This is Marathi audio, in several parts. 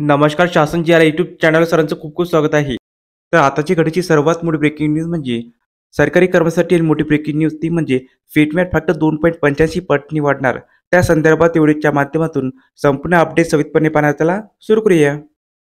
नमस्कार शासन जी या यूट्यूब चॅनल सरांचं खूप खूप स्वागत आहे. तर आताची घडीची सर्वात मोठी ब्रेकिंग न्यूज म्हणजे सरकारी कर्मचाऱ्यांसाठी मोठी ब्रेकिंग न्यूज ती म्हणजे फिटमॅट फक्त 2.85 पटनी वाढणार. त्या संदर्भात व्हिडिओच्या माध्यमातून संपूर्ण अपडेट सविस्तरपणे पाहण्याला सुरू करूया.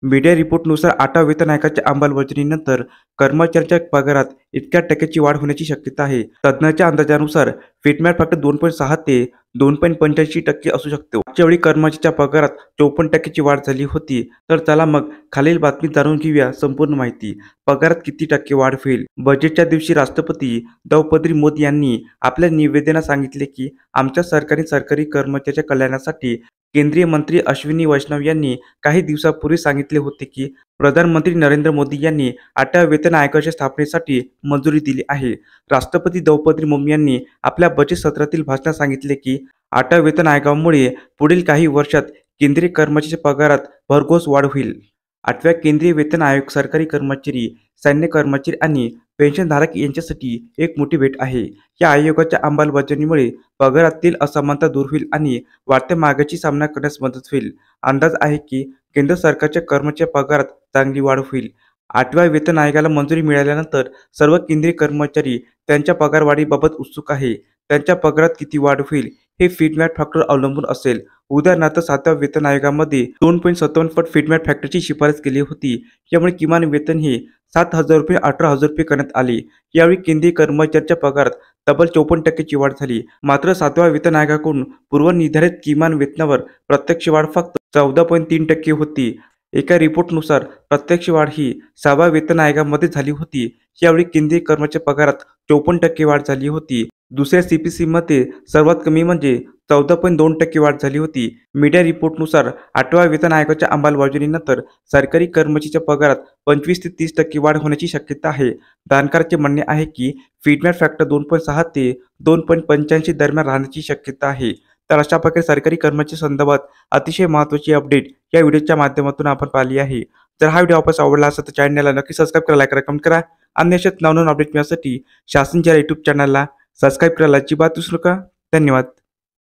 मीडिया रिपोर्टनुसार 8व्या वेतन आयोगाच्या अंमलबजावणीनंतर कर्मचाऱ्यांच्या पगारात इतक्या टक्क्याची वाढ होण्याची शक्यता आहे. तज्ज्ञांच्या अंदाजानुसार फिटमॅट फक्त 2.6 ते 2.85% असू शकतो. मागच्या वेळी कर्मचाऱ्यांच्या पगारात 54% वाढ झाली होती. तर चला मग खालील बातमी जाणून घेऊया संपूर्ण माहिती. पगारात किती टक्के वाढ होईल? बजेटच्या दिवशी राष्ट्रपती द्रौपदी मोदी यांनी आपल्या निवेदनात सांगितले की आमच्या सरकारने सरकारी कर्मचाऱ्यांच्या कल्याणासाठी केंद्रीय मंत्री अश्विनी वैष्णव यांनी काही दिवसापूर्वी सांगितले होते की प्रधानमंत्री नरेंद्र मोदी यांनी 8व्या वेतन आयोगाच्या स्थापनेसाठी मंजुरी दिली आहे. राष्ट्रपती द्रौपदी मुर्मू यांनी आपल्या बजेट सत्रातील भाषणात सांगितले की 8व्या वेतन आयोगामुळे पुढील काही वर्षात केंद्रीय कर्मचाऱ्यांच्या पगारात भरघोस वाढ होईल. 8व्या केंद्रीय वेतन आयोग सरकारी कर्मचारी, सैन्य कर्मचारी आणि पेन्शनधारक यांच्यासाठी एक मोठी भेट आहे. या आयोगाच्या अंमलबजावणीमुळे पगारातील असमानता दूर होईल आणि वाढत्या महागाईची सामना करण्यास मदत होईल. अंदाज आहे की केंद्र सरकारच्या कर्मचाऱ्यांच्या पगारात चांगली वाढ होईल. 8व्या वेतन आयोगाला मंजुरी मिळाल्यानंतर सर्व केंद्रीय कर्मचारी त्यांच्या पगारवाढीबाबत उत्सुक आहे. त्यांच्या पगारात किती वाढ होईल हे फिटमॅट फॅक्टरवर अवलंबून असेल. उदाहरणार्थ 7व्या वेतन आयोगामध्ये 2.57 पट फिटमॅट फॅक्टरची शिफारस केली होती. यामुळे किमान वेतन हे 7,000 रुपये 18,000 रुपये करण्यात आले. यावेळी केंद्रीय कर्मचाऱ्यांच्या पगारात तब्बल 54%ची वाढ झाली. मात्र 7व्या वेतन आयोगाकडून पूर्वनिर्धारित किमान वेतनावर प्रत्यक्ष वाढ फक्त 14.3% होती. एका रिपोर्टनुसार प्रत्यक्ष वाढ ही 6व्या वेतन आयोगामध्ये झाली होती. यावेळी केंद्रीय कर्मचाऱ्यांच्या पगारात 54% वाढ झाली होती. दुसऱ्या सीपीसीमध्ये सर्वात कमी म्हणजे 14.2% वाढ झाली होती. मीडिया रिपोर्टनुसार 8व्या वेतन आयोगाच्या अंमलबजावणीनंतर सरकारी कर्मचाऱ्यांच्या पगारात 25 ते 30% वाढ होण्याची शक्यता आहे. जाणकारांचे म्हणणे आहे की फिटमॅट फॅक्टर 2.6 ते 2.85 दरम्यान राहण्याची शक्यता आहे. तर अशा प्रकारे सरकारी कर्मचारी संदर्भात अतिशय महत्त्वाची अपडेट या व्हिडिओच्या माध्यमातून आपण पाहिली आहे. जर हा व्हिडिओ आपल्याला आवडला असेल तर चॅनलला नक्की सबस्क्राईब करा, लाईक करा, कमेंट करा आणि अशाच नवनवीन अपडेट मिळण्यासाठी शासन जी या यूट्यूब चॅनलला सबस्क्राईब करायला अजिबात विसरू नका. धन्यवाद.